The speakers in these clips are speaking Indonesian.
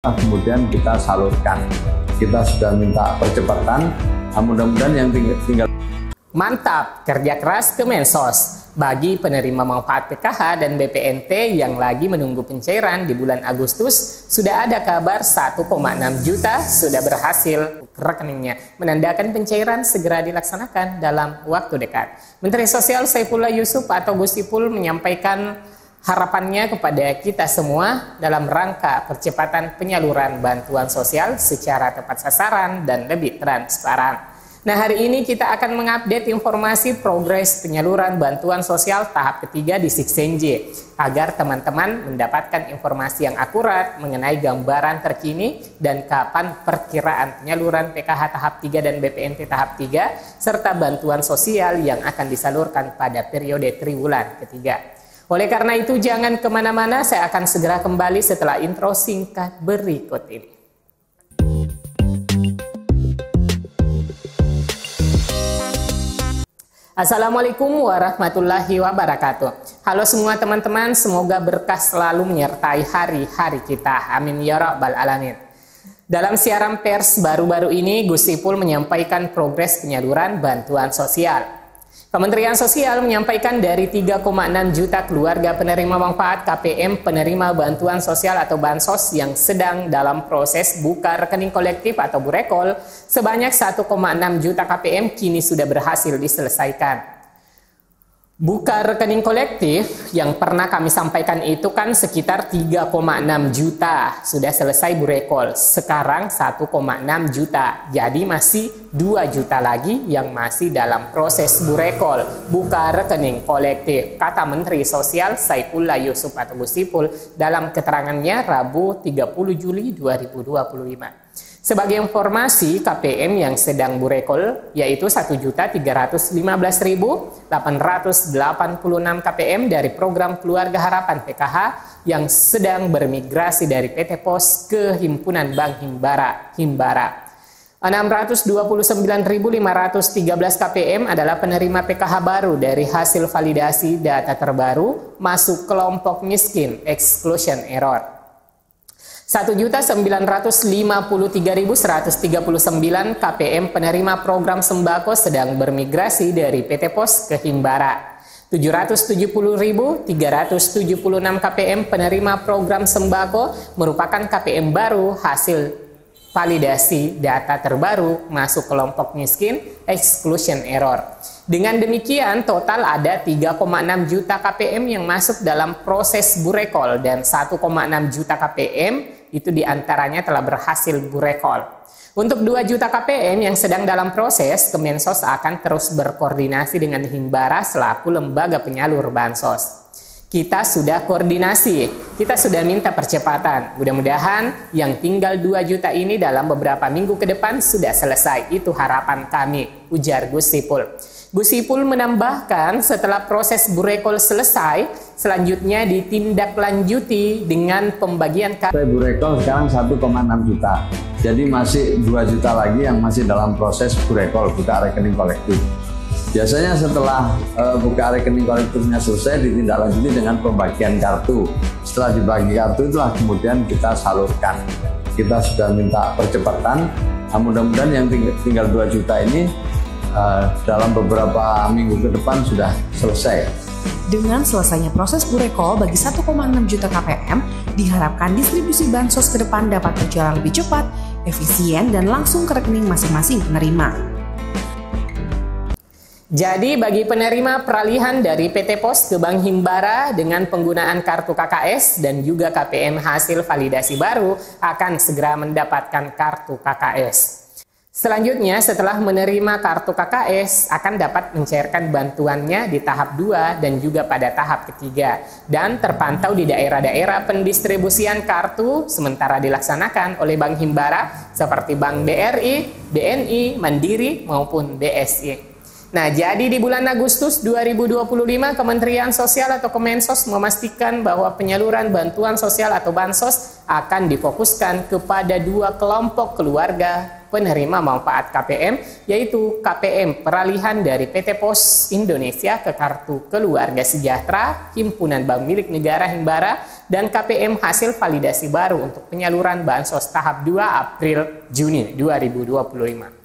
kemudian kita salurkan. Kita sudah minta percepatan, mudah-mudahan yang tinggal. Mantap, kerja keras Kemensos. Bagi penerima manfaat PKH dan BPNT yang lagi menunggu pencairan di bulan Agustus, sudah ada kabar 1,6 juta sudah berhasil rekeningnya, menandakan pencairan segera dilaksanakan dalam waktu dekat. Menteri Sosial Saifullah Yusuf atau Gus Ipul menyampaikan harapannya kepada kita semua dalam rangka percepatan penyaluran bantuan sosial secara tepat sasaran dan lebih transparan. Nah, hari ini kita akan mengupdate informasi progres penyaluran bantuan sosial tahap ketiga di Siksenje agar teman-teman mendapatkan informasi yang akurat mengenai gambaran terkini dan kapan perkiraan penyaluran PKH tahap 3 dan BPNT tahap 3 serta bantuan sosial yang akan disalurkan pada periode triwulan ketiga. Oleh karena itu, jangan kemana-mana, saya akan segera kembali setelah intro singkat berikut ini. Assalamualaikum warahmatullahi wabarakatuh. Halo semua teman-teman, semoga berkah selalu menyertai hari-hari kita. Amin ya rabbal alamin. Dalam siaran pers baru-baru ini, Gus Ipul menyampaikan progres penyaluran bantuan sosial. Kementerian Sosial menyampaikan dari 3,6 juta keluarga penerima manfaat KPM penerima bantuan sosial atau Bansos yang sedang dalam proses buka rekening kolektif atau burekol, sebanyak 1,6 juta KPM kini sudah berhasil diselesaikan. Buka rekening kolektif yang pernah kami sampaikan itu kan sekitar 3,6 juta sudah selesai burekol. Sekarang 1,6 juta. Jadi masih 2 juta lagi yang masih dalam proses burekol. Buka rekening kolektif, kata Menteri Sosial Saifullah Yusuf atau Gus Ipul dalam keterangannya Rabu 30 Juli 2025. Sebagai informasi, KPM yang sedang burekol yaitu 1.315.886 KPM dari program Keluarga Harapan PKH yang sedang bermigrasi dari PT Pos ke Himpunan Bank Himbara. 629.513 KPM adalah penerima PKH baru dari hasil validasi data terbaru masuk kelompok miskin exclusion error. 1.953.139 KPM penerima program sembako sedang bermigrasi dari PT Pos ke Himbara. 770.376 KPM penerima program sembako merupakan KPM baru hasil validasi data terbaru masuk kelompok miskin exclusion error. Dengan demikian, total ada 3,6 juta KPM yang masuk dalam proses burekol dan 1,6 juta KPM itu diantaranya telah berhasil burekol. Untuk 2 juta KPM yang sedang dalam proses, Kemensos akan terus berkoordinasi dengan Himbara selaku lembaga penyalur Bansos. Kita sudah koordinasi, kita sudah minta percepatan. Mudah-mudahan yang tinggal 2 juta ini dalam beberapa minggu ke depan sudah selesai. Itu harapan kami, ujar Gus Ipul. Gus Ipul menambahkan setelah proses burekol selesai, selanjutnya ditindaklanjuti dengan pembagian Burekol sekarang 1,6 juta. Jadi masih 2 juta lagi yang masih dalam proses burekol, buka rekening kolektif. Biasanya setelah buka rekening kolektifnya selesai, ditindaklanjuti dengan pembagian kartu. Setelah dibagi kartu itulah kemudian kita salurkan. Kita sudah minta percepatan, mudah-mudahan yang tinggal 2 juta ini dalam beberapa minggu ke depan sudah selesai. Dengan selesainya proses burekol bagi 1,6 juta KPM, diharapkan distribusi Bansos ke depan dapat berjalan lebih cepat, efisien, dan langsung ke rekening masing-masing penerima. Jadi bagi penerima peralihan dari PT Pos ke Bank Himbara dengan penggunaan kartu KKS dan juga KPM hasil validasi baru akan segera mendapatkan kartu KKS. Selanjutnya, setelah menerima kartu KKS, akan dapat mencairkan bantuannya di tahap 2 dan juga pada tahap ketiga. Dan terpantau di daerah-daerah pendistribusian kartu sementara dilaksanakan oleh Bank Himbara seperti Bank BRI, BNI, Mandiri, maupun BSI. Nah, jadi di bulan Agustus 2025, Kementerian Sosial atau Kemensos memastikan bahwa penyaluran bantuan sosial atau Bansos akan difokuskan kepada 2 kelompok keluarga penerima manfaat KPM, yaitu KPM peralihan dari PT Pos Indonesia ke Kartu Keluarga Sejahtera, Himpunan Bank Milik Negara Himbara, dan KPM hasil validasi baru untuk penyaluran Bansos tahap 2 April-Juni 2025.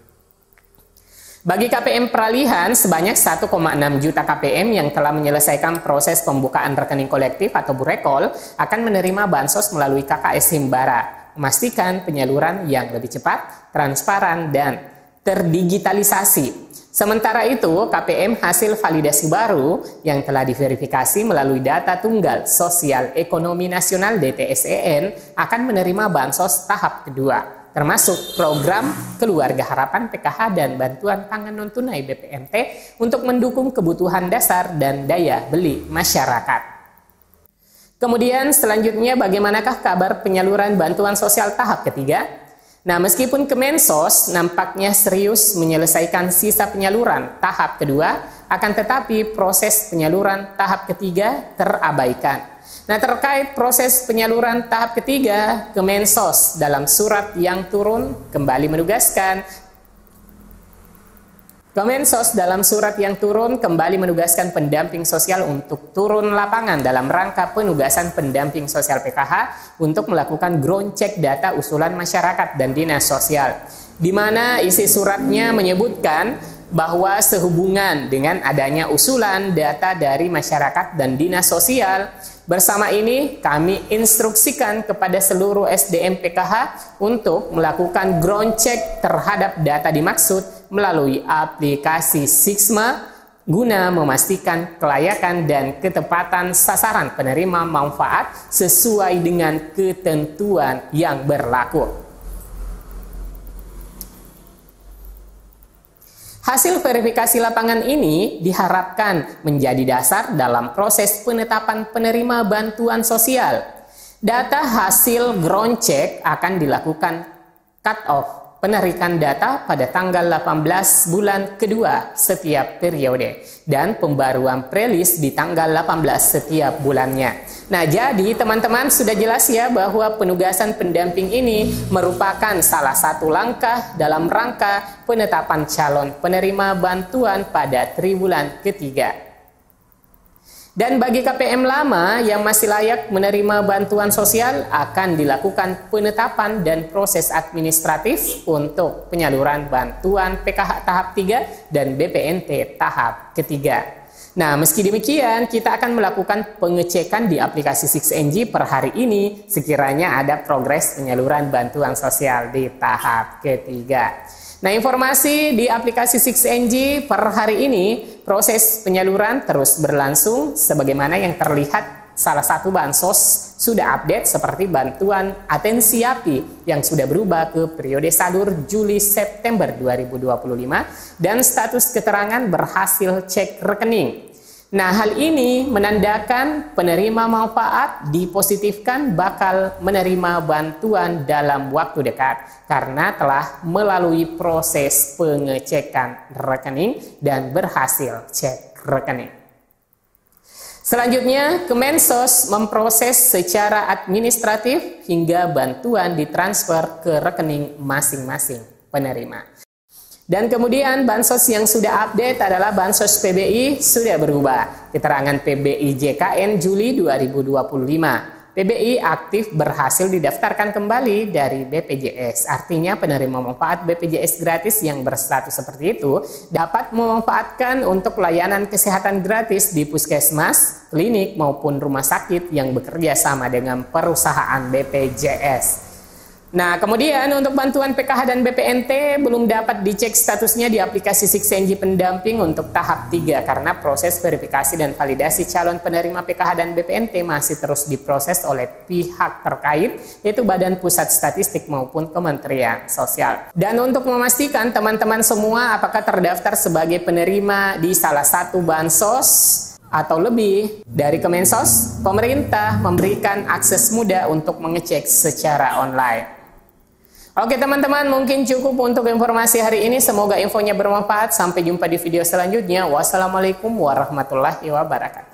Bagi KPM peralihan, sebanyak 1,6 juta KPM yang telah menyelesaikan proses pembukaan rekening kolektif atau burekol akan menerima bansos melalui KKS Himbara, memastikan penyaluran yang lebih cepat, transparan, dan terdigitalisasi. Sementara itu, KPM hasil validasi baru yang telah diverifikasi melalui data tunggal Sosial Ekonomi Nasional DTSEN akan menerima bansos tahap kedua, termasuk program Keluarga Harapan PKH dan bantuan pangan non-tunai BPNT untuk mendukung kebutuhan dasar dan daya beli masyarakat. Kemudian selanjutnya, bagaimanakah kabar penyaluran bantuan sosial tahap ketiga? Nah, meskipun Kemensos nampaknya serius menyelesaikan sisa penyaluran tahap kedua, akan tetapi proses penyaluran tahap ketiga terabaikan. Nah, terkait proses penyaluran tahap ketiga, Kemensos dalam surat yang turun kembali menugaskan pendamping sosial untuk turun lapangan dalam rangka penugasan pendamping sosial PKH untuk melakukan ground check data usulan masyarakat dan dinas sosial, di mana isi suratnya menyebutkan bahwa sehubungan dengan adanya usulan data dari masyarakat dan dinas sosial, bersama ini kami instruksikan kepada seluruh SDM PKH untuk melakukan ground check terhadap data dimaksud melalui aplikasi Sixma guna memastikan kelayakan dan ketepatan sasaran penerima manfaat sesuai dengan ketentuan yang berlaku. Hasil verifikasi lapangan ini diharapkan menjadi dasar dalam proses penetapan penerima bantuan sosial. Data hasil ground check akan dilakukan cut-off penarikan data pada tanggal 18 bulan kedua setiap periode dan pembaruan prelis di tanggal 18 setiap bulannya. Nah, jadi teman-teman sudah jelas ya bahwa penugasan pendamping ini merupakan salah satu langkah dalam rangka penetapan calon penerima bantuan pada triwulan ketiga. Dan bagi KPM lama yang masih layak menerima bantuan sosial akan dilakukan penetapan dan proses administratif untuk penyaluran bantuan PKH tahap 3 dan BPNT tahap ketiga. Nah, meski demikian, kita akan melakukan pengecekan di aplikasi 6NG per hari ini sekiranya ada progres penyaluran bantuan sosial di tahap ketiga. Nah, informasi di aplikasi 6NG per hari ini, proses penyaluran terus berlangsung sebagaimana yang terlihat salah satu bansos sudah update seperti bantuan atensi API yang sudah berubah ke periode salur Juli-September 2025 dan status keterangan berhasil cek rekening. Nah, hal ini menandakan penerima manfaat dipositifkan bakal menerima bantuan dalam waktu dekat karena telah melalui proses pengecekan rekening dan berhasil cek rekening. Selanjutnya, Kemensos memproses secara administratif hingga bantuan ditransfer ke rekening masing-masing penerima. Dan kemudian bansos yang sudah update adalah bansos PBI sudah berubah. Keterangan PBI JKN Juli 2025. PBI aktif berhasil didaftarkan kembali dari BPJS. Artinya penerima manfaat BPJS gratis yang berstatus seperti itu dapat memanfaatkan untuk layanan kesehatan gratis di puskesmas, klinik maupun rumah sakit yang bekerja sama dengan perusahaan BPJS. Nah, kemudian untuk bantuan PKH dan BPNT belum dapat dicek statusnya di aplikasi 6NG pendamping untuk tahap 3 karena proses verifikasi dan validasi calon penerima PKH dan BPNT masih terus diproses oleh pihak terkait, yaitu Badan Pusat Statistik maupun Kementerian Sosial. Dan untuk memastikan teman-teman semua apakah terdaftar sebagai penerima di salah satu bansos atau lebih dari Kemensos, pemerintah memberikan akses mudah untuk mengecek secara online. Oke teman-teman, mungkin cukup untuk informasi hari ini. Semoga infonya bermanfaat. Sampai jumpa di video selanjutnya. Wassalamualaikum warahmatullahi wabarakatuh.